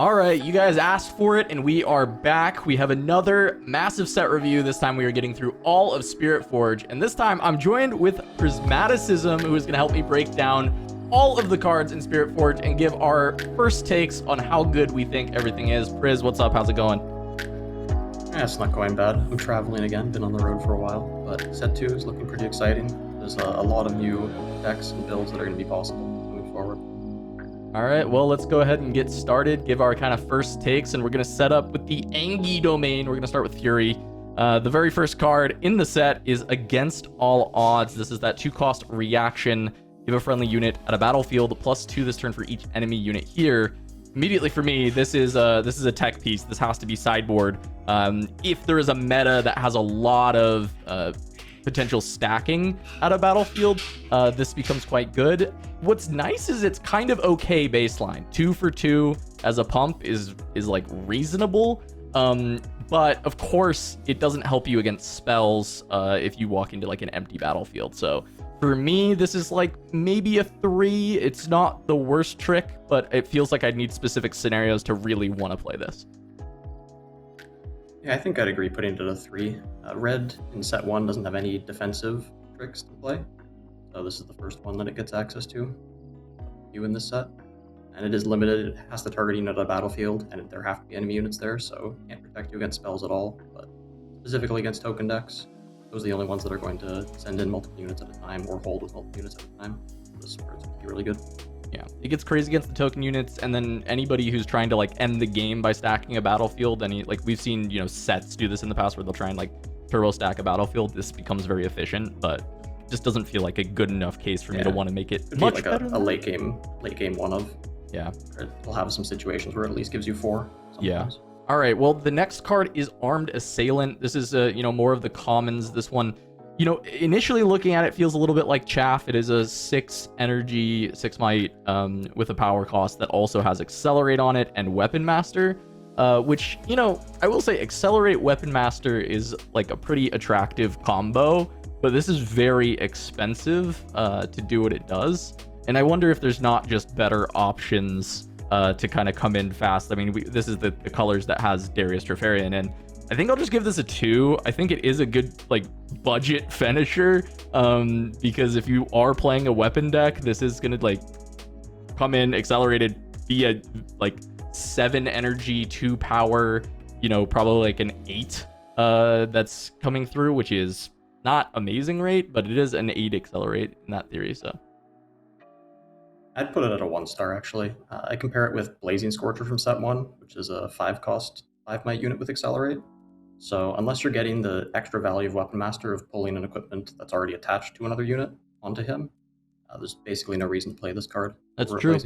All right, you guys asked for it, and we are back. We have another massive set review. This time we are getting through all of Spiritforged, and this time I'm joined with Prismaticism, who is going to help me break down all of the cards in Spiritforged and give our first takes on how good we think everything is. Priz, what's up? How's it going? Yeah, it's not going bad. I'm traveling again, been on the road for a while, but set 2 is looking pretty exciting. There's a lot of new decks and builds that are going to be possible moving forward. All right, well, let's go ahead and get started, give our kind of first takes, and we're going to set up with the Angie domain. We're going to start with Fury. The very first card in the set is Against All Odds. This is that 2-cost reaction. Give a friendly unit at a battlefield +2 this turn for each enemy unit here. Immediately for me, this is a tech piece. This has to be sideboard. If there is a meta that has a lot of potential stacking at a battlefield, this becomes quite good. What's nice is it's kind of okay baseline. 2 for 2 as a pump is like reasonable. But of course it doesn't help you against spells if you walk into like an empty battlefield. So for me, this is like maybe a 3. It's not the worst trick, but it feels like I'd need specific scenarios to really want to play this. Yeah, I think I'd agree putting it at a 3. Red in set 1 doesn't have any defensive tricks to play, so this is the first one that it gets access to. You in this set, and it is limited. It has to target unit at a battlefield, and there have to be enemy units there, so it can't protect you against spells at all. But specifically against token decks, those are the only ones that are going to send in multiple units at a time or hold with multiple units at a time. This is really good. Yeah, it gets crazy against the token units, and then anybody who's trying to like end the game by stacking a battlefield. Like we've seen, sets do this in the past where they'll try and like turbo stack a battlefield. This becomes very efficient, but just doesn't feel like a good enough case for me to want to make it much like better. A late game one of. Yeah, it'll have some situations where it at least gives you 4. Sometimes. Yeah. All right. Well, the next card is Armed Assailant. This is more of the commons. This one, initially looking at it feels a little bit like Chaff. It is a 6 energy, 6 might, with a power cost that also has Accelerate on it and Weapon Master, which, I will say Accelerate Weapon Master is like a pretty attractive combo, but this is very expensive to do what it does. And I wonder if there's not just better options to kind of come in fast. I mean, this is the colors that has Darius Trifarian, and I think I'll just give this a 2. I think it is a good like budget finisher, because if you are playing a weapon deck, this is gonna like come in accelerated, be a like 7 energy, 2 power, probably like an 8 that's coming through, which is not amazing rate, but it is an 8 accelerate in that theory. So I'd put it at a 1-star actually. I compare it with Blazing Scorcher from set 1, which is a 5-cost 5 might unit with Accelerate. So unless you're getting the extra value of Weapon Master of pulling an equipment that's already attached to another unit onto him, there's basically no reason to play this card. That's true.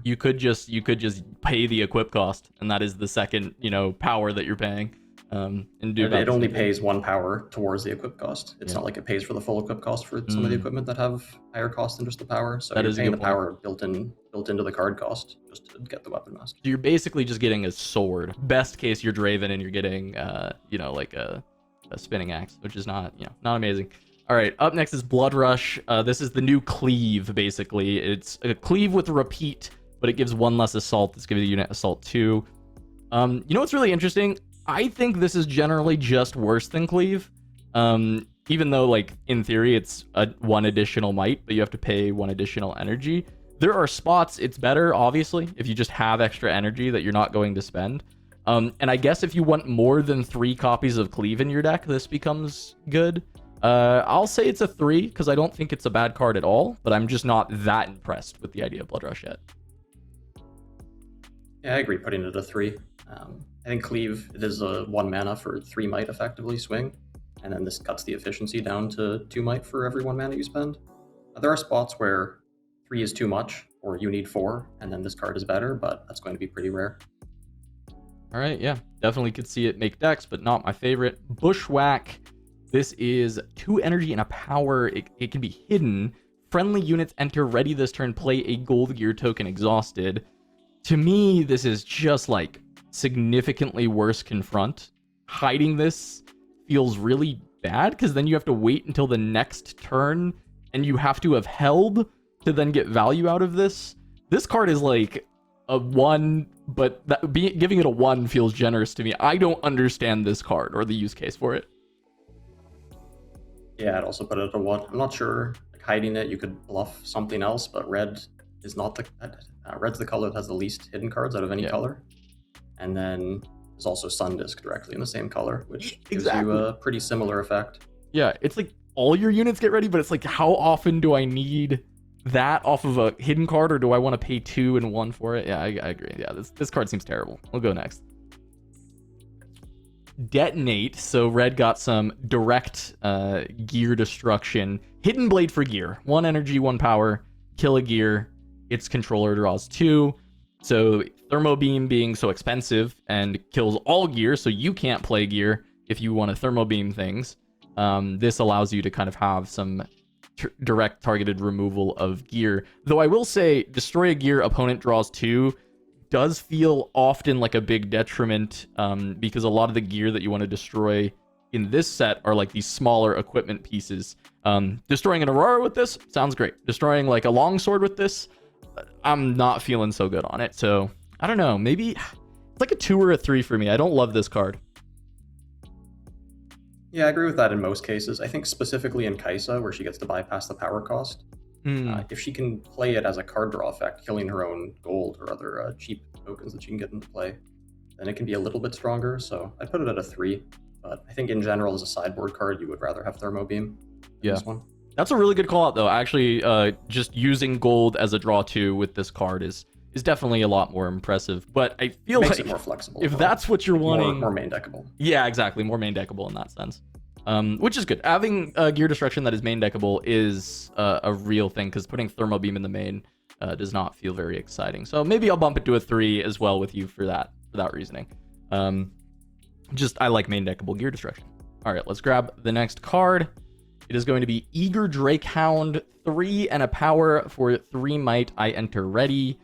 You could just pay the equip cost, and that is the second power that you're paying. And it only pays 1 power towards the equip cost. It's not like it pays for the full equip cost for some of the equipment that have higher cost than just the power. So you're paying the power built into the card cost just to get the Weapon Master. So you're basically just getting a sword. Best case, you're Draven and you're getting like a spinning axe, which is not amazing. All right, up next is Blood Rush. This is the new cleave. Basically, it's a cleave with repeat, but it gives 1 less assault. This gives the unit assault 2. What's really interesting? I think this is generally just worse than cleave, even though like in theory it's a 1 additional might, but you have to pay 1 additional energy. There are spots it's better, obviously, if you just have extra energy that you're not going to spend. And I guess if you want more than 3 copies of cleave in your deck, this becomes good. I'll say it's a 3 because I don't think it's a bad card at all, but I'm just not that impressed with the idea of Blood Rush yet. Yeah, I agree putting it at a 3. I think Cleave, it is a 1 mana for 3 might effectively swing, and then this cuts the efficiency down to 2 might for every 1 mana you spend. There are spots where 3 is too much, or you need 4, and then this card is better, but that's going to be pretty rare. All right, yeah, definitely could see it make decks, but not my favorite. Bushwhack. This is 2 energy and a power. It can be hidden. Friendly units enter ready this turn, play a Gold Gear token exhausted. To me, this is just like significantly worse Confront. Hiding this feels really bad because then you have to wait until the next turn and you have to have held to then get value out of this. This card is like a 1 but giving it a 1 feels generous to me. I don't understand this card or the use case for it. Yeah, I'd also put it at a 1. I'm not sure, like, hiding it, you could bluff something else, but red is not the... red's the color that has the least hidden cards out of any color. And then there's also Sundisk directly in the same color, which gives you a pretty similar effect. Yeah, it's like all your units get ready, but it's like, how often do I need that off of a hidden card, or do I want to pay 2 and 1 for it? Yeah, I agree. Yeah, this card seems terrible. We'll go next. Detonate. So red got some direct gear destruction. Hidden Blade for gear. 1 energy, 1 power. Kill a gear. Its controller draws 2. So Thermo Beam being so expensive and kills all gear, so you can't play gear if you want to Thermo Beam things. This allows you to kind of have some direct targeted removal of gear. Though I will say, destroy a gear, opponent draws 2 does feel often like a big detriment, because a lot of the gear that you want to destroy in this set are like these smaller equipment pieces. Destroying an Aurora with this sounds great. Destroying like a longsword with this, I'm not feeling so good on it. So I don't know, maybe it's like a 2 or a 3 for me. I don't love this card. Yeah, I agree with that in most cases. I think specifically in Kaisa, where she gets to bypass the power cost, if she can play it as a card draw effect, killing her own gold or other cheap tokens that she can get into play, then it can be a little bit stronger. So I'd put it at a 3. But I think in general, as a sideboard card, you would rather have Thermo Beam than this one. That's a really good call out, though. Actually, just using gold as a draw 2 with this card is definitely a lot more impressive. But I feel like it more flexible. If that's what you're wanting, more main deckable. Yeah, exactly, more main deckable in that sense. Which is good. Having gear destruction that is main deckable is a real thing, because putting Thermo Beam in the main does not feel very exciting. So maybe I'll bump it to a 3 as well with you for that reasoning. Just I like main deckable gear destruction. All right, let's grab the next card. It is going to be Eager Drakehound, 3 and a power for 3 might. I enter ready.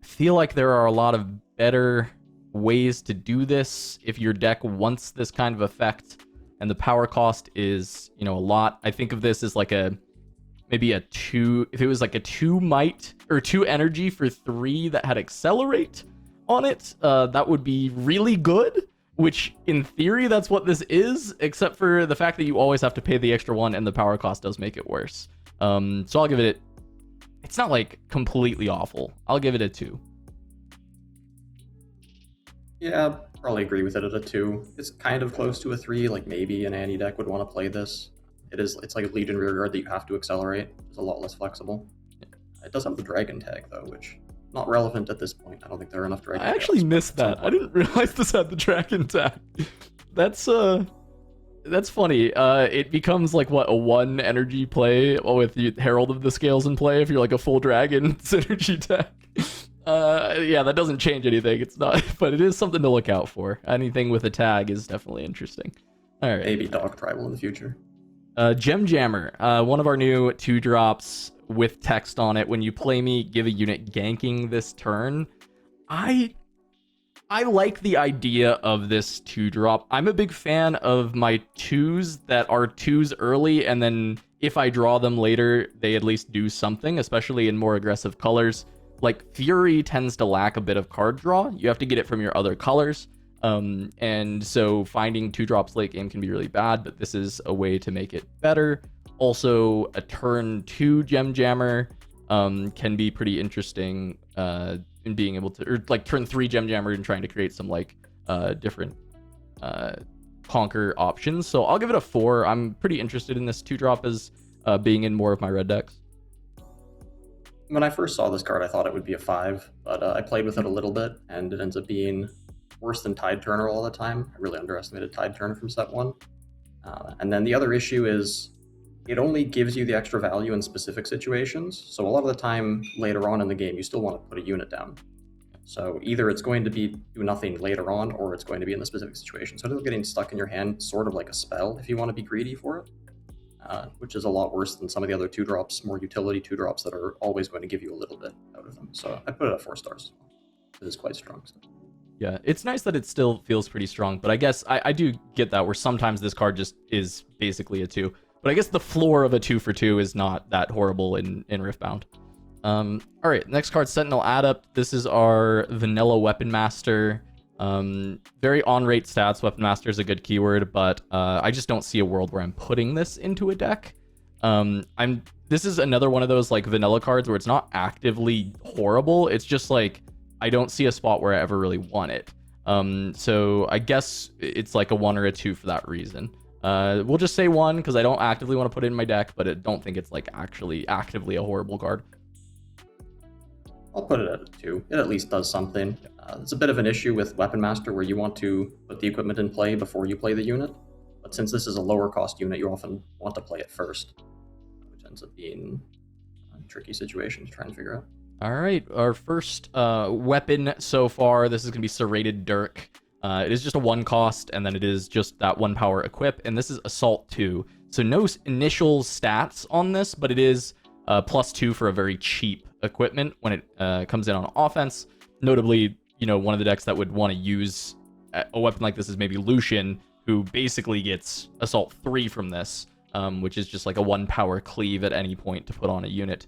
I feel like there are a lot of better ways to do this if your deck wants this kind of effect, and the power cost is, a lot. I think of this as like maybe a 2, if it was like a 2 might or 2 energy for 3 that had accelerate on it, that would be really good, which in theory that's what this is, except for the fact that you always have to pay the extra 1 and the power cost does make it worse. So I'll give it, it's not like completely awful. I'll give it a 2. Yeah, probably agree with it at a 2. It's kind of close to a 3, like maybe an Annie deck would want to play this. It's like a Legion Rearguard that you have to accelerate. It's a lot less flexible. It does have the Dragon tag though, which not relevant at this point. I don't think there are enough Dragon. I actually missed that. I didn't realize this had the Dragon tag. That's funny. It becomes like what, a 1 energy play with the Herald of the Scales in play if you're like a full Dragon synergy tag. Yeah, that doesn't change anything. It's not, but it is something to look out for. Anything with a tag is definitely interesting. All right. Maybe Dog Tribal in the future. Gem Jammer, one of our new 2-drops with text on it. When you play me, give a unit ganking this turn. I like the idea of this 2-drop. I'm a big fan of my 2s that are 2s early, and then if I draw them later, they at least do something, especially in more aggressive colors. Like Fury tends to lack a bit of card draw. You have to get it from your other colors. And so finding 2-drops late game can be really bad, but this is a way to make it better. Also, a turn 2 Gem Jammer can be pretty interesting in being able to, or like turn 3 Gem Jammer and trying to create some like different conquer options. So I'll give it a 4. I'm pretty interested in this 2-drop as being in more of my red decks. When I first saw this card, I thought it would be a 5, but I played with it a little bit, and it ends up being worse than Tide Turner all the time. I really underestimated Tide Turner from set 1. And then the other issue is it only gives you the extra value in specific situations. So a lot of the time later on in the game, you still want to put a unit down. So either it's going to do nothing later on, or it's going to be in the specific situation. So it ends up getting stuck in your hand, sort of like a spell if you want to be greedy for it. Which is a lot worse than some of the other 2-drops, more utility 2-drops that are always going to give you a little bit out of them. So I put it at 4 stars as well. It is quite strong. So. Yeah, it's nice that it still feels pretty strong, but I guess I do get that, where sometimes this card just is basically a 2. But I guess the floor of a 2 for 2 is not that horrible in Riftbound. All right, next card, Sentinel Adept. This is our vanilla Weapon Master. Very on-rate stats. Weapon Master is a good keyword, but I just don't see a world where I'm putting this into a deck. This is another one of those like vanilla cards where it's not actively horrible. It's just like I don't see a spot where I ever really want it. So I guess it's like a 1 or a 2 for that reason. We'll just say 1 because I don't actively want to put it in my deck, but I don't think it's like actually actively a horrible card. I'll put it at a 2. It at least does something. It's a bit of an issue with Weapon Master where you want to put the equipment in play before you play the unit. But since this is a lower cost unit, you often want to play it first, which ends up being a tricky situation to try and figure out. All right, our first weapon so far, this is going to be Serrated Dirk. It is just a 1 cost, and then it is just that 1 power equip, and this is Assault 2. So no initial stats on this, but it is +2 for a very cheap equipment when it comes in on offense. Notably, you know, one of the decks that would want to use a weapon like this is maybe Lucian, who basically gets Assault 3 from this, which is just like a 1 power cleave at any point to put on a unit,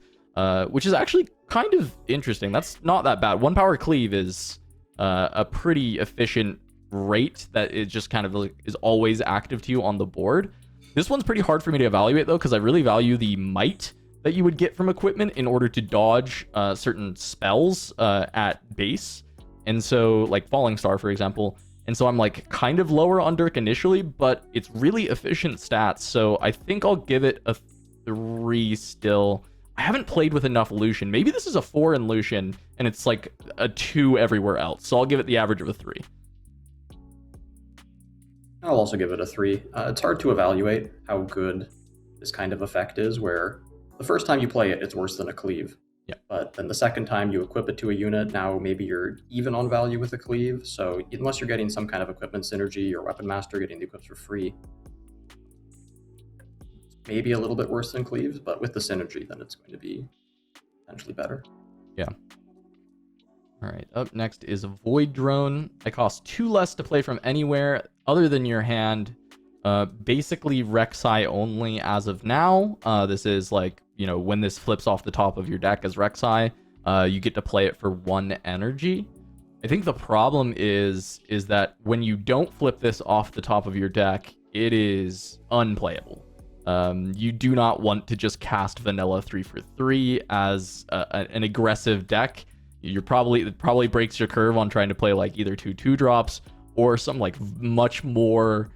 which is actually kind of interesting. That's not that bad. 1 power cleave is a pretty efficient rate that it just kind of like is always active to you on the board. This one's pretty hard for me to evaluate though, because I really value the might that you would get from equipment in order to dodge certain spells at base. And so like Falling Star, for example. And so I'm like kind of lower on Dirk initially, but it's really efficient stats. So I think I'll give it a 3 still. I haven't played with enough Lucian. Maybe this is a 4 in Lucian and it's like a 2 everywhere else. So I'll give it the average of a 3. I'll also give it a 3. It's hard to evaluate how good this kind of effect is, where the first time you play it, it's worse than a cleave. Yeah. But then the second time you equip it to a unit, now maybe you're even on value with a cleave. So unless you're getting some kind of equipment synergy or Weapon Master getting the equips for free, maybe a little bit worse than cleaves, but with the synergy, then it's going to be potentially better. Yeah. All right, up next is Void Drone. It costs 2 less to play from anywhere other than your hand. Basically Rexai only as of now. This is like, you know, when this flips off the top of your deck as Rexai, you get to play it for 1 energy. I think the problem is that when you don't flip this off the top of your deck, it is unplayable. You do not want to just cast vanilla 3 for 3 as an aggressive deck. It probably breaks your curve on trying to play like either 2 drops or some like much more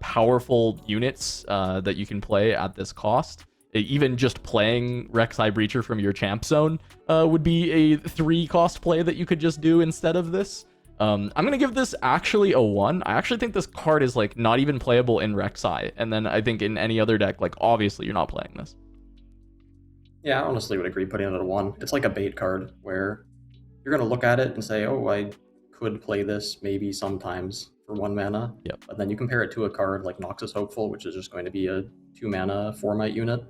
powerful units that you can play at this cost. Even just playing Rek'Sai Breacher from your champ zone would be a 3 cost play that you could just do instead of this. I'm gonna give this actually a 1. I actually think this card is like not even playable in Rexai, and then I think in any other deck, like obviously you're not playing this. Yeah, I honestly would agree putting it at a 1. It's like a bait card where you're gonna look at it and say, oh, I could play this maybe sometimes for 1 mana. Yep. But then you compare it to a card like Noxus Hopeful, which is just going to be a 2 mana 4 might unit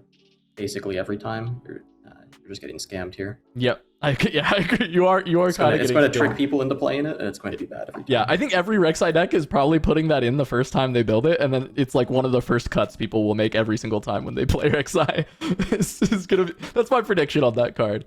basically every time. You're just getting scammed here. Yep. I agree. You are kind of. It's going to trick people into playing it, and it's going to be bad every time. Yeah, I think every Rek'Sai deck is probably putting that in the first time they build it, and then it's like one of the first cuts people will make every single time when they play Rexai. That's my prediction on that card.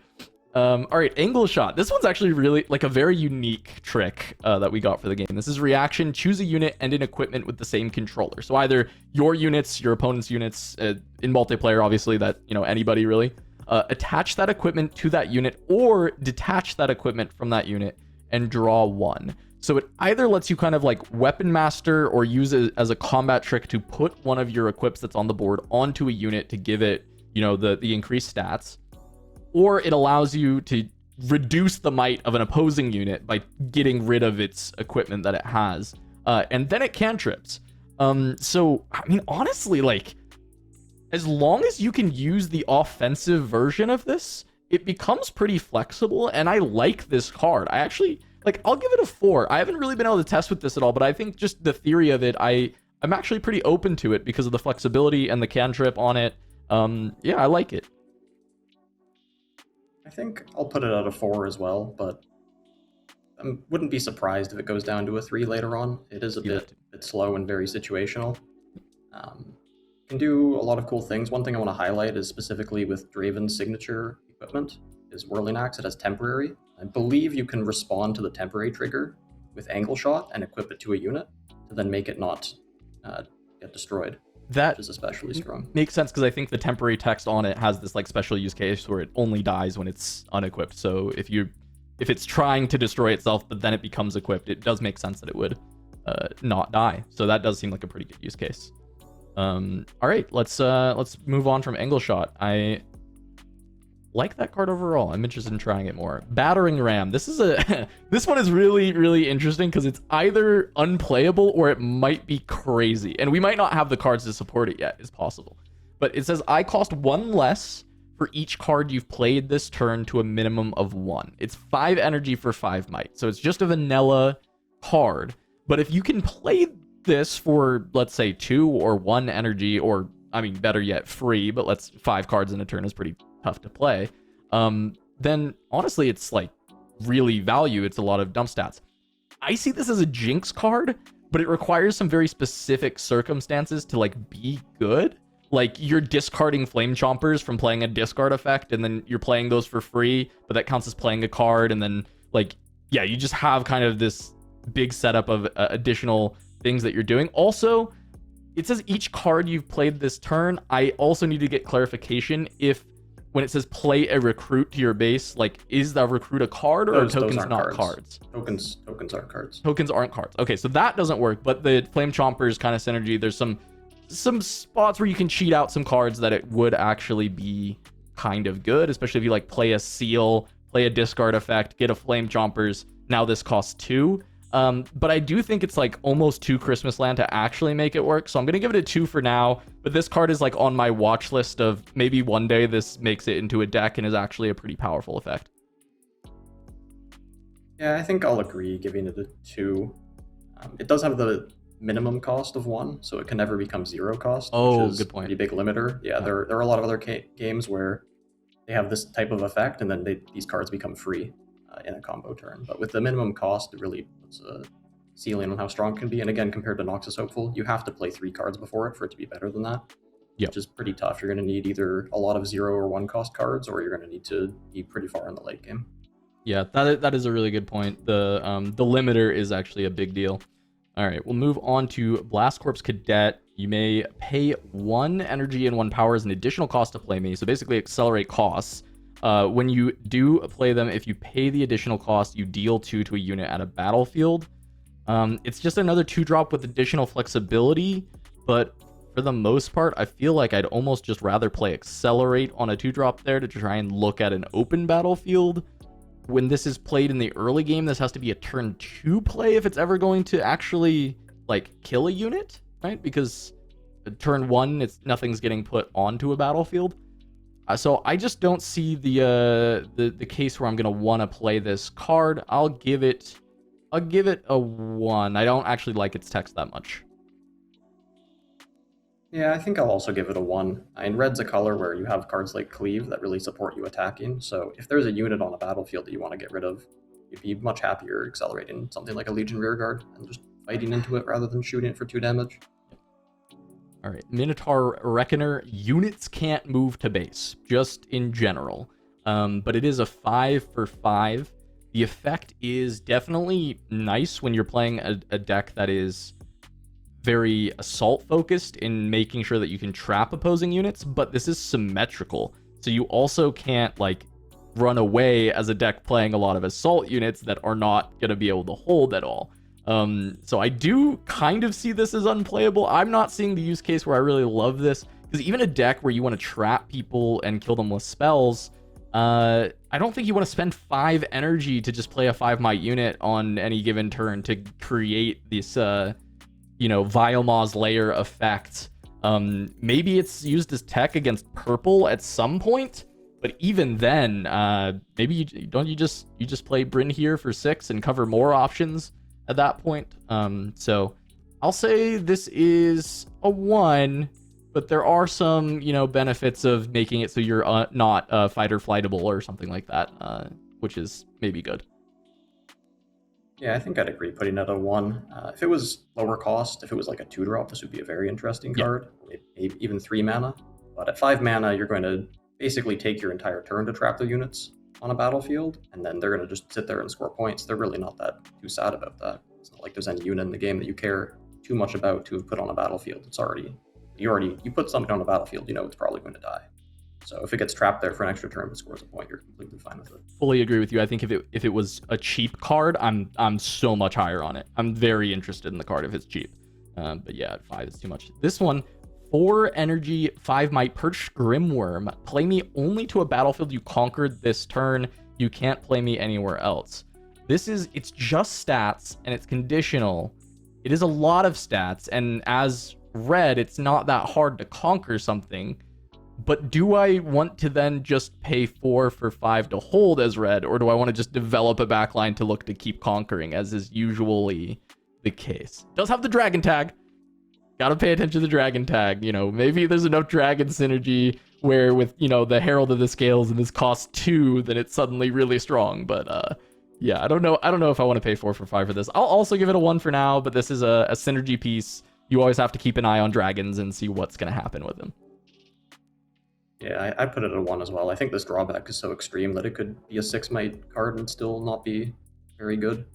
All right, Angle Shot. This one's actually really like a very unique trick that we got for the game. This is reaction. Choose a unit and an equipment with the same controller. So either your units, your opponent's units, in multiplayer, obviously that, you know, anybody really. Attach that equipment to that unit or detach that equipment from that unit and draw 1. So it either lets you kind of like Weapon Master or use it as a combat trick to put one of your equips that's on the board onto a unit to give it, you know, the increased stats, or it allows you to reduce the might of an opposing unit by getting rid of its equipment that it has, and then it cantrips. So I mean, honestly, like, as long as you can use the offensive version of this, it becomes pretty flexible, and I like this card. I actually, like, I'll give it a 4. I haven't really been able to test with this at all, but I think just the theory of it, I'm actually pretty open to it because of the flexibility and the cantrip on it. Yeah, I like it. I think I'll put it at a 4 as well, but I wouldn't be surprised if it goes down to a 3 later on. It is a bit slow and very situational. Can do a lot of cool things. One thing I want to highlight is specifically with Draven's signature equipment. is Whirling Axe. It has temporary. I believe you can respond to the temporary trigger with Angle Shot and equip it to a unit to then make it not get destroyed. That which is especially strong. Makes sense because I think the temporary text on it has this like special use case where it only dies when it's unequipped. So if it's trying to destroy itself but then it becomes equipped, it does make sense that it would not die. So that does seem like a pretty good use case. All right, let's move on from Angle Shot. I like that card overall. I'm interested in trying it more. Battering Ram. This is this one is really, really interesting because it's either unplayable or it might be crazy. And we might not have the cards to support it yet, is possible. But it says I cost 1 less for each card you've played this turn to a minimum of 1. It's 5 energy for 5 might. So it's just a vanilla card. But if you can play this for, let's say, 2 or 1 energy, or I mean, better yet, free, but 5 cards in a turn is pretty tough to play, then honestly it's like really value. It's a lot of dump stats. I see this as a Jinx card, but it requires some very specific circumstances to like be good. Like you're discarding Flame Chompers from playing a discard effect, and then you're playing those for free, but that counts as playing a card, and then like, yeah, you just have kind of this big setup of additional things that you're doing. Also, it says each card you've played this turn. I also need to get clarification if when it says play a recruit to your base, like is the recruit a card or are tokens not cards? Tokens aren't cards. Tokens aren't cards. Okay, so that doesn't work, but the Flame Chompers kind of synergy, there's some spots where you can cheat out some cards that it would actually be kind of good, especially if you like play a seal, play a discard effect, get a Flame Chompers. Now this costs 2. But I do think it's like almost too Christmas land to actually make it work. So I'm going to give it a 2 for now. But this card is like on my watch list of maybe one day this makes it into a deck and is actually a pretty powerful effect. Yeah, I think I'll agree giving it a 2. It does have the minimum cost of 1, so it can never become 0 cost. Oh, which is good point. A pretty big limiter. Yeah, there are a lot of other games where they have this type of effect and then these cards become free in a combo turn. But with the minimum cost, it really puts a ceiling on how strong it can be. And again, compared to Noxus Hopeful, you have to play 3 cards before it for it to be better than that. Yep. Which is pretty tough. You're going to need either a lot of 0 or 1 cost cards, or you're going to need to be pretty far in the late game. Yeah, that is a really good point. The limiter is actually a big deal. All right, we'll move on to Blast Corps Cadet. You may pay 1 energy and 1 power as an additional cost to play me. So basically accelerate costs. When you do play them, if you pay the additional cost, you deal 2 to a unit at a battlefield. It's just another 2-drop with additional flexibility, but for the most part, I feel like I'd almost just rather play Accelerate on a 2-drop there to try and look at an open battlefield. When this is played in the early game, this has to be a turn 2 play if it's ever going to actually like kill a unit, right? Because turn 1, nothing's getting put onto a battlefield. So I just don't see the case where I'm gonna want to play this card. I'll give it a 1. I don't actually like its text that much. Yeah, I think I'll also give it a 1. And red's a color where you have cards like Cleave that really support you attacking. So if there's a unit on a battlefield that you want to get rid of, you'd be much happier accelerating something like a Legion Rearguard and just fighting into it rather than shooting it for 2 damage. All right, Minotaur Reckoner. Units can't move to base, just in general. But it is a 5 for 5. The effect is definitely nice when you're playing a deck that is very assault focused in making sure that you can trap opposing units, but this is symmetrical. So you also can't like run away as a deck playing a lot of assault units that are not going to be able to hold at all. So I do kind of see this as unplayable. I'm not seeing the use case where I really love this, because even a deck where you want to trap people and kill them with spells, I don't think you want to spend 5 energy to just play a 5 might unit on any given turn to create this, Vile Maw's Lair effect. Maybe it's used as tech against purple at some point, but even then, maybe you just play Bryn here for 6 and cover more options at that point. So I'll say this is a 1, but there are some, benefits of making it so you're not fighter flightable or something like that, which is maybe good. Yeah, I think I'd agree putting it at a 1. If it was lower cost, if it was like a 2-drop, this would be a very interesting card. Maybe even 3 mana. But at 5 mana, you're going to basically take your entire turn to trap the units. on a battlefield, and then they're going to just sit there and score points. They're really not that too sad about that. It's not like there's any unit in the game that you care too much about to put on a battlefield. You put something on a battlefield, you know it's probably going to die. So if it gets trapped there for an extra turn but scores a point, you're completely fine with it. Fully agree with you. I think if it was a cheap card, I'm so much higher on it. I'm very interested in the card if it's cheap. But yeah, 5 is too much. This one, 4 energy, 5 might, Perch Grimworm. Play me only to a battlefield you conquered this turn. You can't play me anywhere else. It's just stats and it's conditional. It is a lot of stats, and as red, it's not that hard to conquer something. But do I want to then just pay 4 for 5 to hold as red, or do I want to just develop a backline to look to keep conquering, as is usually the case? Does have the dragon tag. Gotta pay attention to the dragon tag. You know, maybe there's enough dragon synergy where with, you know, the Herald of the Scales and this costs 2, then it's suddenly really strong. But yeah, I don't know if I want to pay 4 for 5 for this. I'll also give it a 1 for now, but this is a synergy piece. You always have to keep an eye on dragons and see what's going to happen with them. Yeah, I put it at a 1 as well. I think this drawback is so extreme that it could be a 6 might card and still not be very good.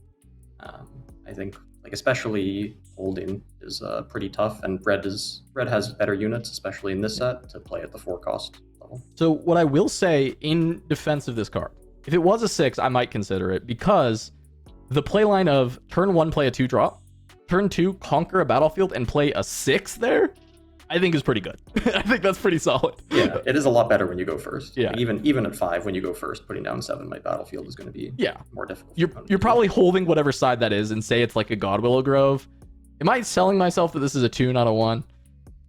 I think, like, especially holding is pretty tough, and red has better units, especially in this set, to play at the 4 cost level. So what I will say in defense of this card, if it was a 6, I might consider it, because the playline of turn 1 play a 2-drop, turn 2 conquer a battlefield and play a 6 there, I think is pretty good. I think that's pretty solid. Yeah, it is a lot better when you go first. Yeah. Like even at 5, when you go first, putting down 7 might battlefield is going to be more difficult. You're probably holding whatever side that is, and say it's like a Godwillow Grove. Am I selling myself that this is a 2, not a 1?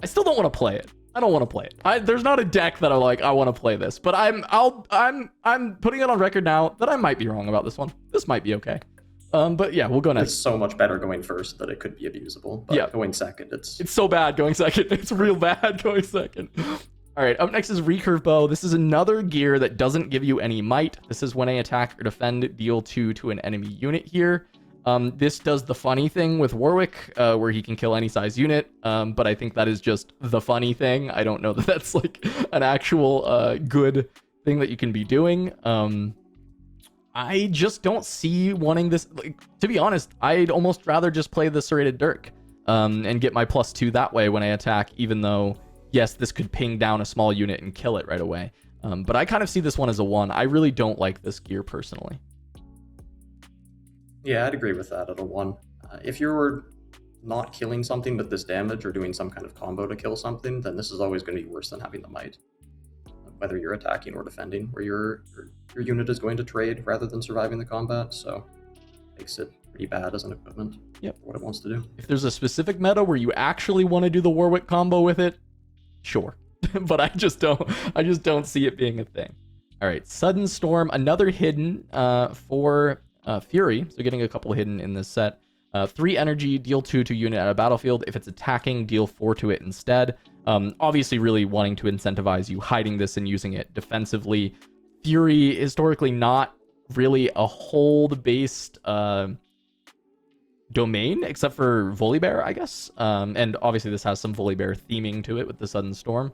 I still don't want to play it. I don't want to play it. There's not a deck that I'm like, I want to play this, but I'm putting it on record now that I might be wrong about this one. This might be okay. But yeah, we'll go next. It's so much better going first that it could be abusable. But going second, it's so bad going second. It's real bad going second. All right, up next is Recurve Bow. This is another gear that doesn't give you any might. This is when I attack or defend, deal 2 to an enemy unit here. This does the funny thing with Warwick, where he can kill any size unit. But I think that is just the funny thing. I don't know that that's like an actual good thing that you can be doing. I just don't see wanting this. Like, to be honest, I'd almost rather just play the Serrated Dirk and get my +2 that way when I attack, even though, yes, this could ping down a small unit and kill it right away. But I kind of see this one as a 1. I really don't like this gear personally. Yeah, I'd agree with that at a 1. If you were not killing something with this damage or doing some kind of combo to kill something, then this is always going to be worse than having the might. Whether you're attacking or defending, where your unit is going to trade rather than surviving the combat, so makes it pretty bad as an equipment. Yep. For what it wants to do. If there's a specific meta where you actually want to do the Warwick combo with it, sure. But I just don't see it being a thing. All right, Sudden Storm, another hidden for Fury. So getting a couple hidden in this set. 3 energy, deal 2 to unit at a battlefield. If it's attacking, deal 4 to it instead. Obviously really wanting to incentivize you hiding this and using it defensively. Fury, historically not really a hold-based domain, except for Volibear, I guess. And obviously this has some Volibear theming to it with the Sudden Storm.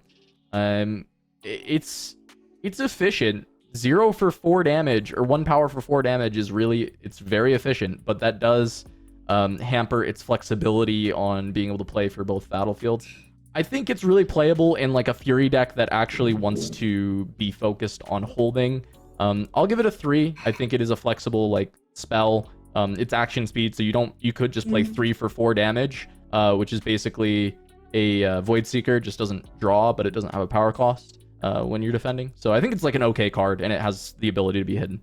It's efficient. 0 for 4 damage, or 1 power for 4 damage is really, it's very efficient, but that does hamper its flexibility on being able to play for both battlefields. I think it's really playable in like a Fury deck that actually wants to be focused on holding. I'll give it a 3. I think it is a flexible like spell. It's action speed, so you could just play 3 for 4 damage, which is basically a Void Seeker. Just doesn't draw, but it doesn't have a power cost when you're defending. So I think it's like an okay card, and it has the ability to be hidden.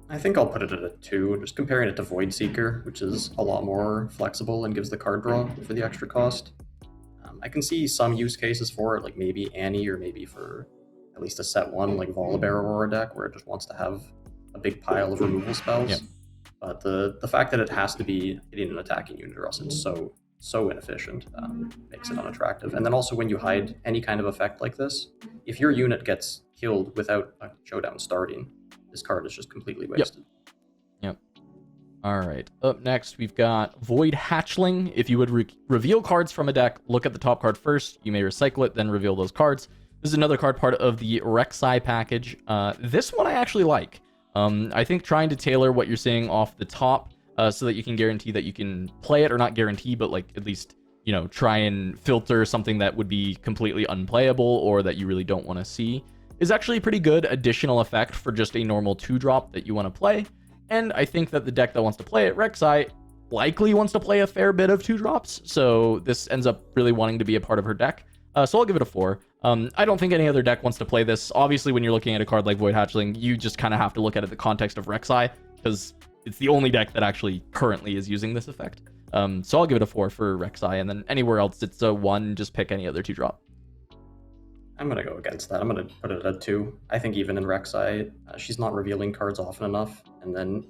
I think I'll put it at a 2, just comparing it to Void Seeker, which is a lot more flexible and gives the card draw for the extra cost. I can see some use cases for it, like maybe Annie, or maybe for at least a set 1 like Volibear Aurora deck, where it just wants to have a big pile of removal spells. Yep. But the fact that it has to be hitting an attacking unit, or else it's so inefficient, makes it unattractive. And then also when you hide any kind of effect like this, if your unit gets killed without a showdown starting, this card is just completely wasted. Yep. All right. Up next, we've got Void Hatchling. If you would reveal cards from a deck, look at the top card first. You may recycle it, then reveal those cards. This is another card part of the Rexai package. This one I actually like. I think trying to tailor what you're seeing off the top so that you can guarantee that you can play it, or not guarantee, but like at least, you know, try and filter something that would be completely unplayable or that you really don't want to see, is actually a pretty good additional effect for just a normal 2-drop that you want to play. And I think that the deck that wants to play it, Rexai, likely wants to play a fair bit of 2-drops, so this ends up really wanting to be a part of her deck. So I'll give it a 4. I don't think any other deck wants to play this. Obviously, when you're looking at a card like Void Hatchling, you just kind of have to look at it in the context of Rexai, because it's the only deck that actually currently is using this effect. So I'll give it a 4 for Rexai, and then anywhere else it's a 1, just pick any other 2-drop. I'm going to go against that. I'm going to put it at 2. I think even in Rexai, she's not revealing cards often enough, and then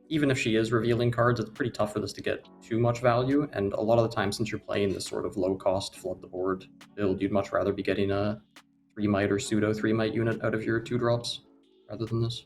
even if she is revealing cards, it's pretty tough for this to get too much value, and a lot of the time, since you're playing this sort of low-cost flood the board build, you'd much rather be getting a 3-might or pseudo 3-might unit out of your 2-drops rather than this.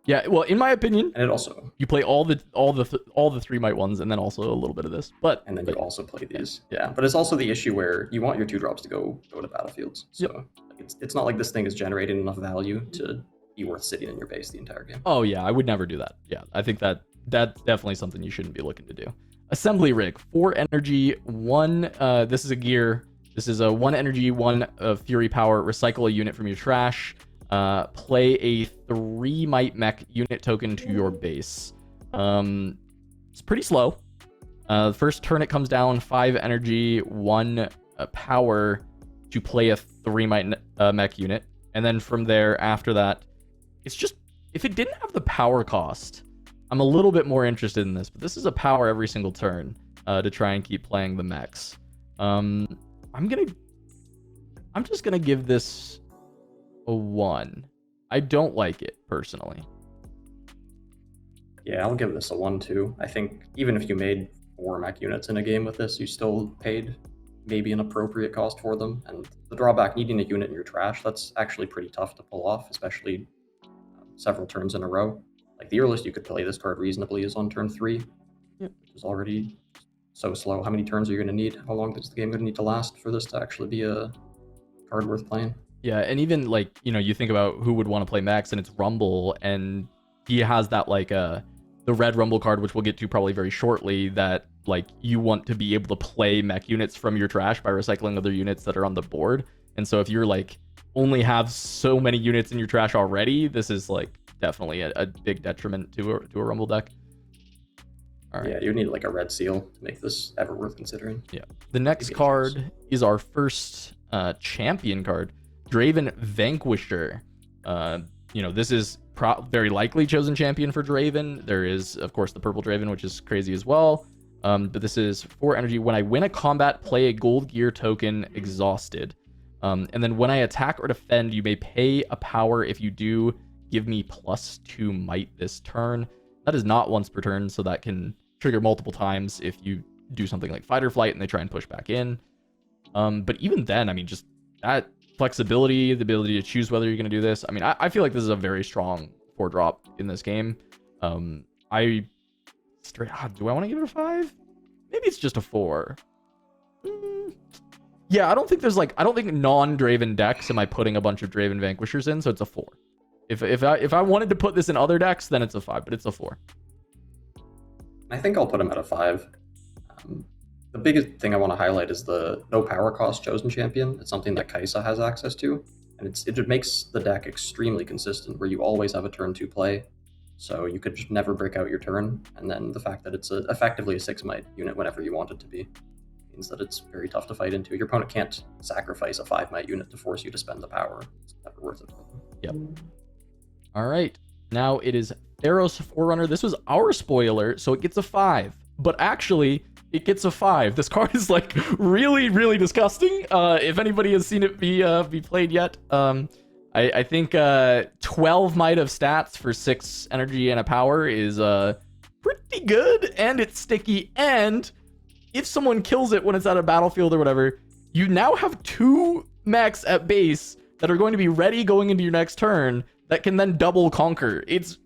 Yeah, well, in my opinion, and it also, you play all the 3-might ones, and then also a little bit of this, and then you also play these. Yeah, but it's also the issue where you want your 2-drops to go to battlefields. So like, it's not like this thing is generating enough value to be worth sitting in your base the entire game. Oh yeah, I would never do that. Yeah, I think that's definitely something you shouldn't be looking to do. Assembly Rig, 4 energy, 1. This is a gear. This is a 1 energy, 1 fury power. Recycle a unit from your trash. Play a 3-might mech unit token to your base. It's pretty slow. The first turn it comes down, 5 energy, 1 power to play a 3-might mech unit, and then from there after that, it's just, if it didn't have the power cost, I'm a little bit more interested in this, but this is a power every single turn to try and keep playing the mechs. I'm just gonna give this a 1. I don't like it personally. Yeah, I'll give this a 1 too. I think even if you made 4 mech units in a game with this, you still paid maybe an appropriate cost for them. And the drawback, needing a unit in your trash, that's actually pretty tough to pull off, especially several turns in a row. Like the earliest you could play this card reasonably is on turn 3, which is already so slow. How many turns are you going to need? How long is the game going to need to last for this to actually be a card worth playing? Yeah, and even like, you know, you think about who would want to play Max, and it's Rumble, and he has that like the red Rumble card, which we'll get to probably very shortly, that like you want to be able to play mech units from your trash by recycling other units that are on the board. And so if you're like only have so many units in your trash already, this is like definitely a big detriment to a Rumble deck. All right. Yeah, you need like a red seal to make this ever worth considering. Yeah. The next card is our first champion card, Draven Vanquisher. You know, this is very likely chosen champion for Draven. There is, of course, the purple Draven, which is crazy as well. But this is 4 energy. When I win a combat, play a gold gear token, exhausted. And then when I attack or defend, you may pay a power. If you do, give me +2 might this turn. That is not once per turn, so that can trigger multiple times if you do something like fight or flight and they try and push back in. But even then, I mean, just that flexibility, the ability to choose whether you're going to do this. I mean, I feel like this is a very strong 4-drop in this game. Do I want to give it a 5? Maybe it's just a 4. Yeah, I don't think non-Draven decks am I putting a bunch of Draven Vanquishers in, so it's a 4. If I wanted to put this in other decks, then it's a 5, but it's a 4. I think I'll put him at a 5. The biggest thing I want to highlight is the no power cost chosen champion. It's something that Kaisa has access to, and it makes the deck extremely consistent, where you always have a turn 2 play, so you could just never break out your turn. And then the fact that it's effectively a 6-might unit whenever you want it to be means that it's very tough to fight into. Your opponent can't sacrifice a 5-might unit to force you to spend the power. It's never worth it for them. Yep. All right. Now it is Ferrous Forerunner. This was our spoiler, so it gets a 5. But actually, it gets a 5. This card is like really, really disgusting. If anybody has seen it be played yet, I think 12 might of stats for 6 energy and a power is pretty good, and it's sticky. And if someone kills it when it's at a battlefield or whatever, you now have 2 mechs at base that are going to be ready going into your next turn that can then double conquer. This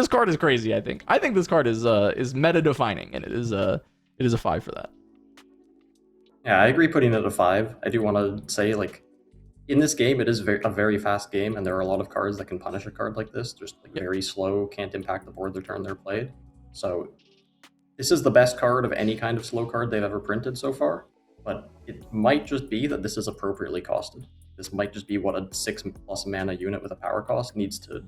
card is crazy. I think this card is meta defining, and it is a 5 for that. Yeah, I agree putting it at a 5. I do want to say, like, in this game, it is a very fast game, and there are a lot of cards that can punish a card like this. Just like very slow, can't impact the board the turn they're played. So this is the best card of any kind of slow card they've ever printed so far. But it might just be that this is appropriately costed. This might just be what a 6+ mana unit with a power cost needs to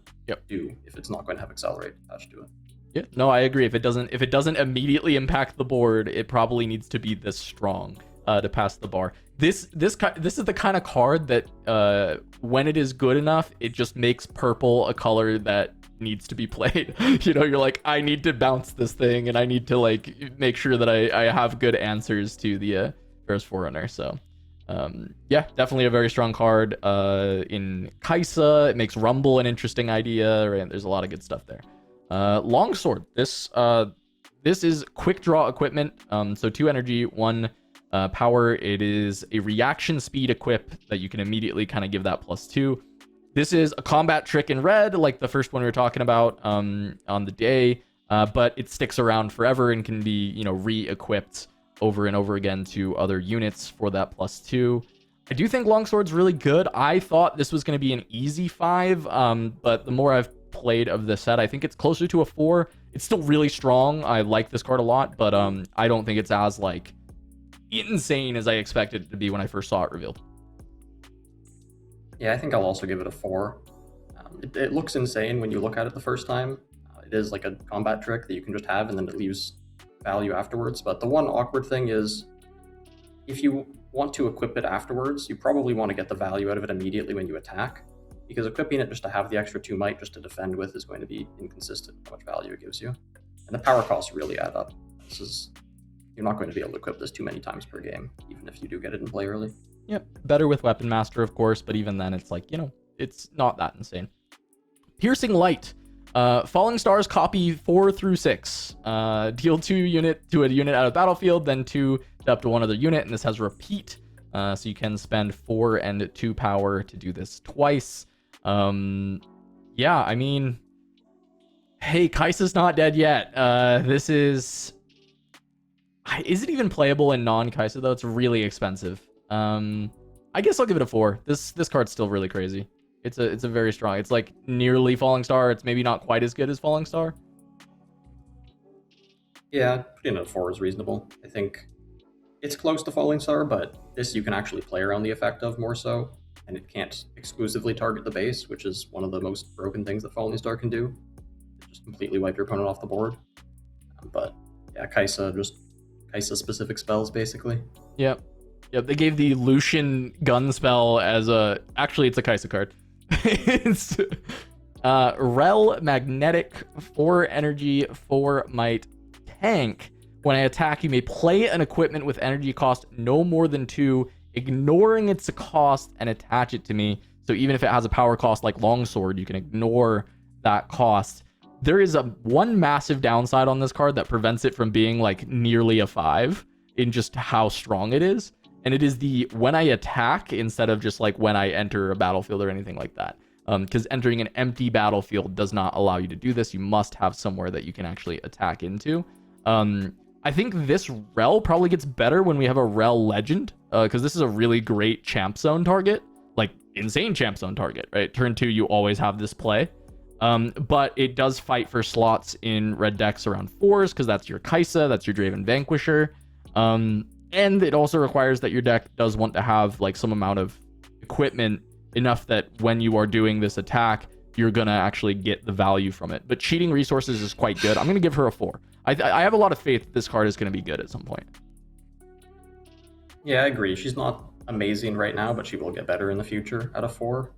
do if it's not going to have Accelerate attached to it. Yeah, no, I agree. If it doesn't immediately impact the board, it probably needs to be this strong to pass the bar. This is the kind of card that when it is good enough, it just makes purple a color that needs to be played. You know, you're like, I need to bounce this thing, and I need to like make sure that I have good answers to the Ferrous Forerunner. So yeah, definitely a very strong card. In Kaisa, it makes Rumble an interesting idea, right? There's a lot of good stuff there. Longsword. This is quick draw equipment. So 2 energy, 1 power. It is a reaction speed equip that you can immediately kind of give that +2. This is a combat trick in red, like the first one we were talking about on the day, but it sticks around forever and can be, you know, re-equipped over and over again to other units for that +2. I do think Longsword's really good. I thought this was going to be an easy 5, but the more I've played of the set, I think it's closer to a 4. It's still really strong. I like this card a lot, but I don't think it's as like insane as I expected it to be when I first saw it revealed. Yeah, I think I'll also give it a 4. It looks insane when you look at it the first time. It is like a combat trick that you can just have, and then it leaves value afterwards. But the one awkward thing is, if you want to equip it afterwards, you probably want to get the value out of it immediately when you attack, because equipping it just to have the extra 2 might just to defend with is going to be inconsistent how much value it gives you. And the power costs really add up. You're not going to be able to equip this too many times per game, even if you do get it in play early. Yep, better with Weapon Master, of course, but even then, it's like, you know, it's not that insane. Piercing Light. Falling Stars copy 4 through 6. Deal 2 unit to a unit out of battlefield, then 2 up to one other unit, and this has repeat. So you can spend 4 and 2 power to do this twice. Yeah, I mean, hey, Kaisa's not dead yet. This is it even playable in non-Kaisa though? It's really expensive. I guess I'll give it a 4. This card's still really crazy. It's a very strong. It's like nearly Falling Star. It's maybe not quite as good as Falling Star. Yeah, putting it at 4 is reasonable. I think it's close to Falling Star, but this you can actually play around the effect of more so, and it can't exclusively target the base, which is one of the most broken things that Falling Star can do. It just completely wipe your opponent off the board. But yeah, Kaisa specific spells basically. Yep. They gave the Lucian gun spell as actually it's a Kaisa card. It's Rell magnetic, 4 energy, 4 might, tank. When I attack, you may play an equipment with energy cost no more than 2, ignoring its cost, and attach it to me. So even if it has a power cost like Longsword, you can ignore that cost. There is one massive downside on this card that prevents it from being like nearly a 5 in just how strong it is. And it is the when I attack instead of just like when I enter a battlefield or anything like that. Because entering an empty battlefield does not allow you to do this. You must have somewhere that you can actually attack into. I think this Rell probably gets better when we have a Rell Legend, because this is a really great champ zone target, like insane champ zone target, right? Turn 2, you always have this play. But it does fight for slots in red decks around 4s, because that's your Kaisa, that's your Draven Vanquisher. And it also requires that your deck does want to have like some amount of equipment enough that when you are doing this attack, you're going to actually get the value from it. But cheating resources is quite good. I'm going to give her a 4. I have a lot of faith this card is going to be good at some point. Yeah, I agree. She's not amazing right now, but she will get better in the future at a 4.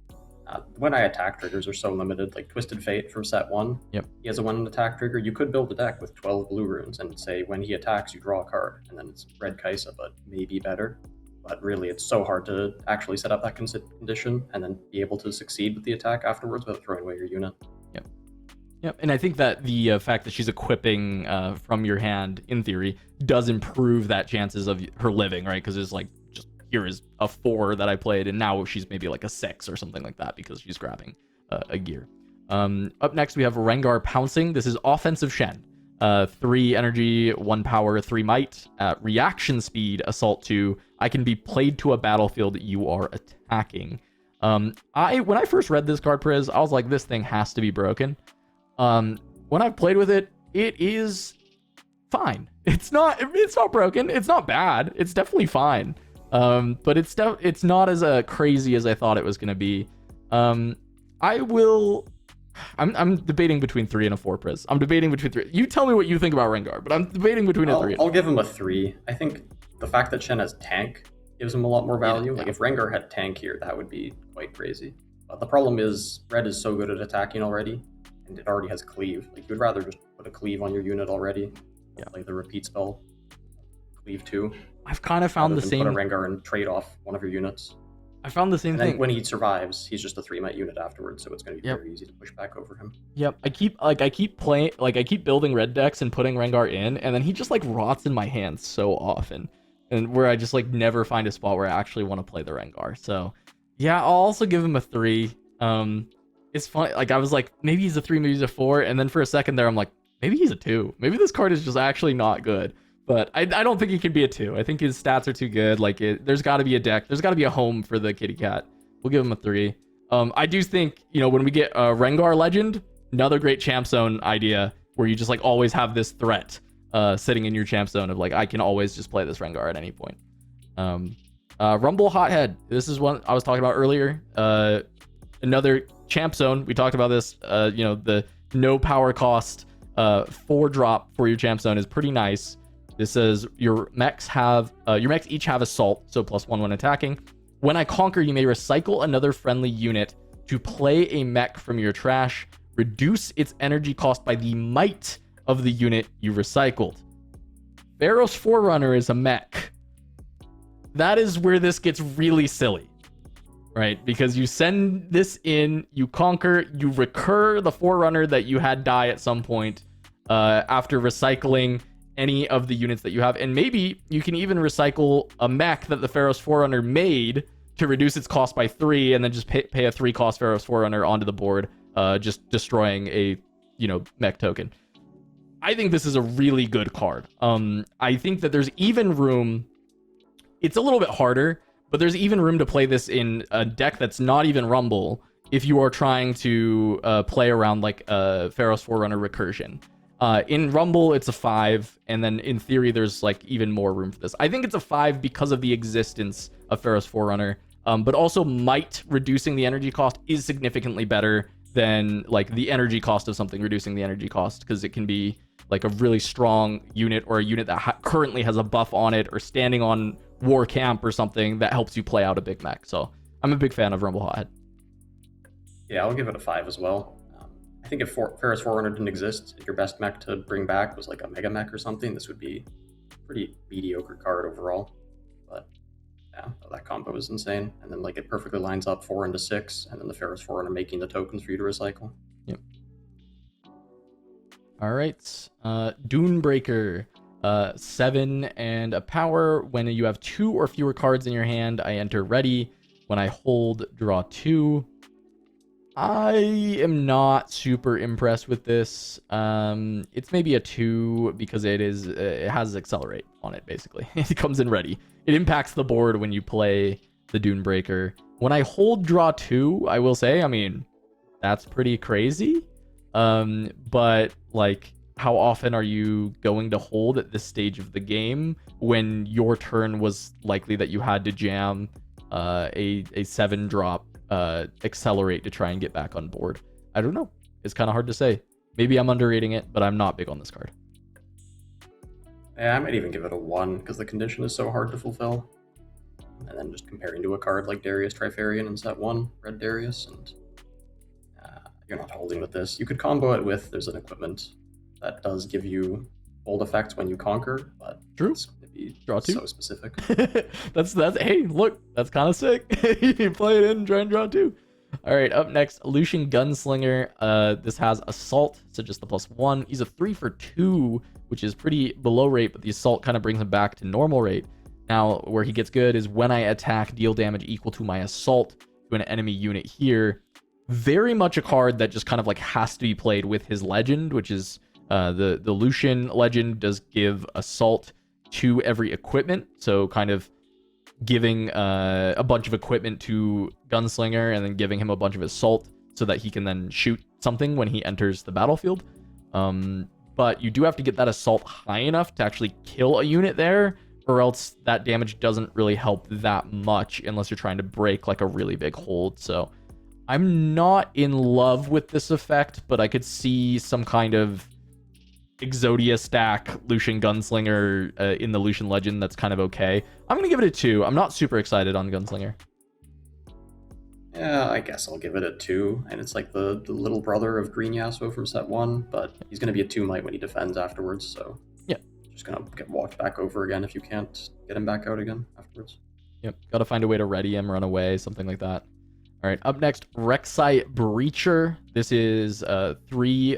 When I attack triggers are so limited, like Twisted Fate from set 1. Yep. He has a 1 attack trigger. You could build a deck with 12 blue runes and say when he attacks, you draw a card, and then it's red Kaisa, but maybe better. But really, it's so hard to actually set up that condition and then be able to succeed with the attack afterwards without throwing away your unit. Yep, and I think that the fact that she's equipping from your hand, in theory, does improve that chances of her living, right? Because it's like, just here is a 4 that I played, and now she's maybe like a 6 or something like that because she's grabbing a gear. Up next, we have Rengar Pouncing. This is Offensive Shen. 3 energy, 1 power, 3 might. Reaction speed, Assault 2. I can be played to a battlefield you are attacking. When I first read this card, Priz, I was like, this thing has to be broken. When I've played with it, it is fine. It's not broken. It's not bad. It's definitely fine. But it's not as crazy as I thought it was going to be. I'm debating between 3 and a 4, Priz. I'm debating between 3. You tell me what you think about Rengar, but I'm debating between a 3. I'll give him a 3. I think the fact that Shen has tank gives him a lot more value. Yeah. Like if Rengar had tank here, that would be quite crazy. But the problem is Red is so good at attacking already, and it already has cleave. Like you'd rather just put a cleave on your unit already. Yeah. Like the repeat spell, cleave 2. I've kind of found the same. Put a Rengar and trade off one of your units. I found the same and thing. Then when he survives, he's just a 3-might unit afterwards, so it's going to be very easy to push back over him. Yep, I keep building red decks and putting Rengar in, and then he just like rots in my hands so often, and where I just like never find a spot where I actually want to play the Rengar. So yeah, I'll also give him a 3. It's funny, like I was like maybe he's a 3, maybe he's a 4, and then for a second there I'm like maybe he's a 2. Maybe this card is just actually not good. But I don't think he can be a 2. I think his stats are too good. Like there's got to be a deck. There's got to be a home for the kitty cat. We'll give him a 3. I do think, when we get a Rengar Legend, another great champ zone idea where you just like always have this threat sitting in your champ zone of like I can always just play this Rengar at any point. Rumble Hothead. This is one I was talking about earlier. Another champ zone. We talked about this. The no power cost 4-drop for your champ zone is pretty nice. This says your mechs each have assault, so +1 when attacking. When I conquer, you may recycle another friendly unit to play a mech from your trash. Reduce its energy cost by the might of the unit you recycled. Ferrous Forerunner is a mech. That is where this gets really silly, right? Because you send this in, you conquer, you recur the Forerunner that you had die at some point after recycling any of the units that you have, and maybe you can even recycle a mech that the Ferrous Forerunner made to reduce its cost by 3, and then just pay a 3-cost Ferrous Forerunner onto the board, just destroying a mech token. I think this is a really good card. I think that there's even room. It's a little bit harder, but there's even room to play this in a deck that's not even Rumble if you are trying to play around like Ferrous Forerunner recursion. In Rumble, it's a 5, and then in theory, there's like even more room for this. I think it's a 5 because of the existence of Ferrous Forerunner, but also might reducing the energy cost is significantly better than like the energy cost of something reducing the energy cost, because it can be like a really strong unit or a unit that currently has a buff on it or standing on War Camp or something that helps you play out a big mech. So I'm a big fan of Rumble Hothead. Yeah, I'll give it a 5 as well. I think if Ferrous Forerunner didn't exist, if your best mech to bring back was like a mega mech or something, this would be a pretty mediocre card overall. But yeah, that combo is insane. And then like it perfectly lines up 4 into 6, and then the Ferrous Forerunner making the tokens for you to recycle. Yep. All right. Dunebreaker. 7 and a power. When you have 2 or fewer cards in your hand, I enter ready. When I hold, draw 2. I am not super impressed with this. It's maybe a 2 because it has accelerate on it, basically. It comes in ready. It impacts the board when you play the Dunebreaker. When I hold draw 2, I will say, I mean, that's pretty crazy. But like, how often are you going to hold at this stage of the game when your turn was likely that you had to jam a 7-drop accelerate to try and get back on board? I don't know. It's kind of hard to say. Maybe I'm underrating it, but I'm not big on this card. Yeah, I might even give it a 1 because the condition is so hard to fulfill. And then just comparing to a card like Darius Trifarian in set 1, Red Darius, and you're not holding with this. You could combo it with, there's an equipment that does give you hold effects when you conquer, but True. It's going to be Draw 2. so specific. that's hey, look, that's kind of sick. You play it in and try and draw 2. All right, up next, Lucian Gunslinger. This has assault, so just the +1. He's a 3 for 2, which is pretty below rate, but the assault kind of brings him back to normal rate. Now, where he gets good is when I attack, deal damage equal to my assault to an enemy unit here. Very much a card that just kind of like has to be played with his legend, which is the Lucian legend does give assault to every equipment. So kind of giving a bunch of equipment to Gunslinger and then giving him a bunch of assault so that he can then shoot something when he enters the battlefield. But you do have to get that assault high enough to actually kill a unit there, or else that damage doesn't really help that much unless you're trying to break like a really big hold. So I'm not in love with this effect, but I could see some kind of Exodia stack Lucian Gunslinger in the Lucian Legend that's kind of okay. I'm gonna give it a 2. I'm not super excited on Gunslinger. Yeah, I guess I'll give it a 2. And it's like the little brother of Green Yasuo from set 1, but he's going to be a 2 might when he defends afterwards, so yeah, just going to get walked back over again if you can't get him back out again afterwards. Yep, got to find a way to ready him, run away, something like that. All right, up next, Rexai Breacher. This is 3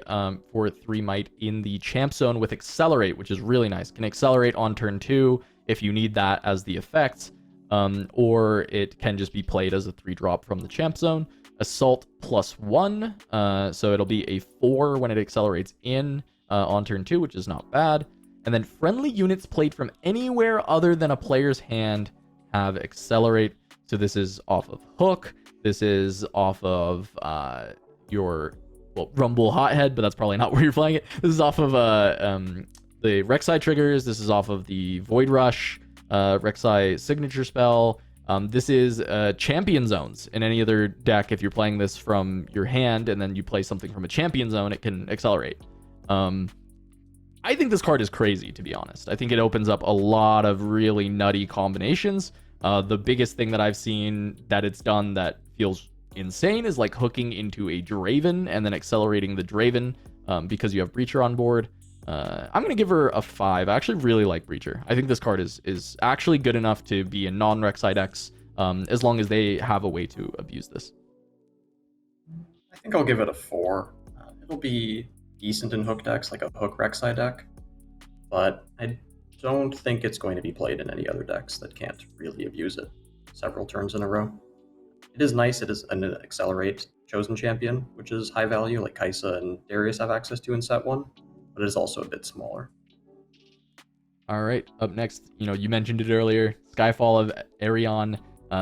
for 3 might in the champ zone with Accelerate, which is really nice. Can accelerate on turn 2 if you need that as the effect. Or it can just be played as a 3-drop from the champ zone. Assault +1, so it'll be a 4 when it accelerates in on turn 2, which is not bad. And then friendly units played from anywhere other than a player's hand have accelerate. So this is off of Hook. This is off of your Rumble Hothead, but that's probably not where you're playing it. This is off of the Rexai triggers. This is off of the Void Rush. Rexai signature spell. This is champion zones in any other deck. If you're playing this from your hand and then you play something from a champion zone, it can accelerate. I think this card is crazy, to be honest. I think it opens up a lot of really nutty combinations. The biggest thing that I've seen that it's done that feels insane is like hooking into a Draven and then accelerating the Draven because you have Breacher on board. I'm going to give her a 5. I actually really like Breacher. I think this card is actually good enough to be in non-Rek'Sai decks, as long as they have a way to abuse this. I think I'll give it a 4. It'll be decent in Hook decks, like a Hook Rek'Sai deck, but I don't think it's going to be played in any other decks that can't really abuse it several turns in a row. It is nice. It is an Accelerate Chosen Champion, which is high value, like Kaisa and Darius have access to in set 1. But it is also a bit smaller. All right, up next, you mentioned it earlier, Skyfall of Areion.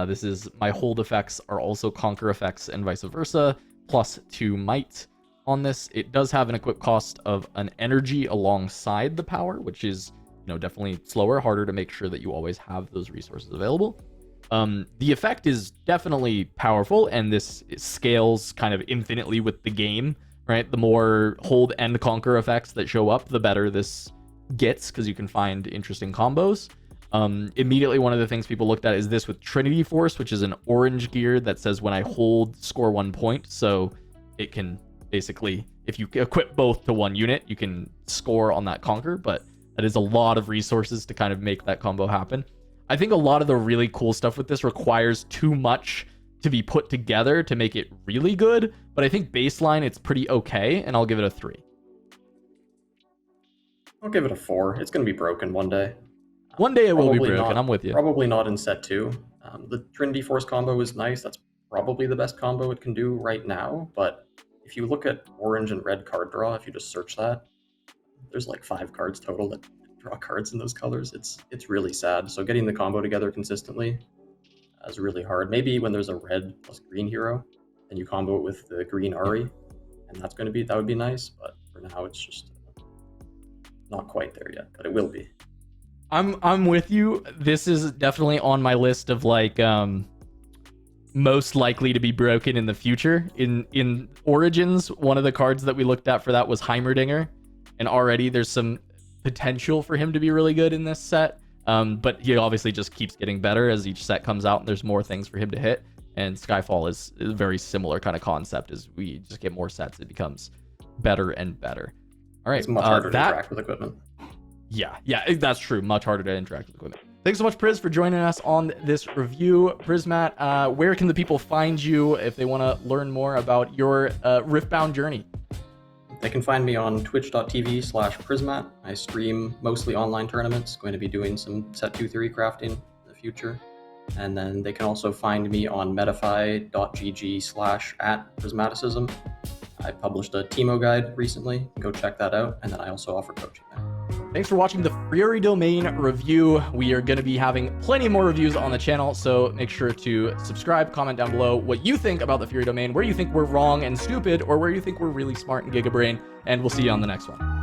This is my hold effects are also conquer effects and vice versa, +2 might on this. It does have an equip cost of an energy alongside the power, which is definitely slower, harder to make sure that you always have those resources available. The effect is definitely powerful, and this scales kind of infinitely with the game. Right, the more hold and conquer effects that show up, the better this gets, because you can find interesting combos. Immediately, one of the things people looked at is this with Trinity Force, which is an orange gear that says when I hold, score 1 point. So it can basically, if you equip both to one unit, you can score on that conquer, but that is a lot of resources to kind of make that combo happen. I think a lot of the really cool stuff with this requires too much to be put together to make it really good, but I think baseline it's pretty okay, and I'll give it a 3. I'll give it a 4. It's going to be broken one day. One day it will be broken. I'm with you. Probably not in set 2. The Trinity Force combo is nice. That's probably the best combo it can do right now, but if you look at orange and red card draw, if you just search that, there's like 5 cards total that draw cards in those colors. It's really sad. So getting the combo together consistently is really hard. Maybe when there's a red plus green hero, and you combo it with the green Ari, and that would be nice. But for now, it's just not quite there yet. But it will be. I'm with you. This is definitely on my list of like most likely to be broken in the future. In Origins, one of the cards that we looked at for that was Heimerdinger, and already there's some potential for him to be really good in this set. But he obviously just keeps getting better as each set comes out and there's more things for him to hit. And Skyfall is a very similar kind of concept. As we just get more sets, it becomes better and better. All right. It's much harder to interact with equipment. Yeah, that's true. Much harder to interact with equipment. Thanks so much, Priz, for joining us on this review. Prismat, where can the people find you if they want to learn more about your Riftbound journey? They can find me on twitch.tv/Prismat. I stream mostly online tournaments, going to be doing some set 2-3 crafting in the future. And then they can also find me on metafy.gg/@Prismaticism. I published a Teemo guide recently. Go check that out. And then I also offer coaching there. Thanks for watching the Fury Domain review. We are going to be having plenty more reviews on the channel, so make sure to subscribe, comment down below what you think about the Fury Domain, where you think we're wrong and stupid, or where you think we're really smart and gigabrain, and we'll see you on the next one.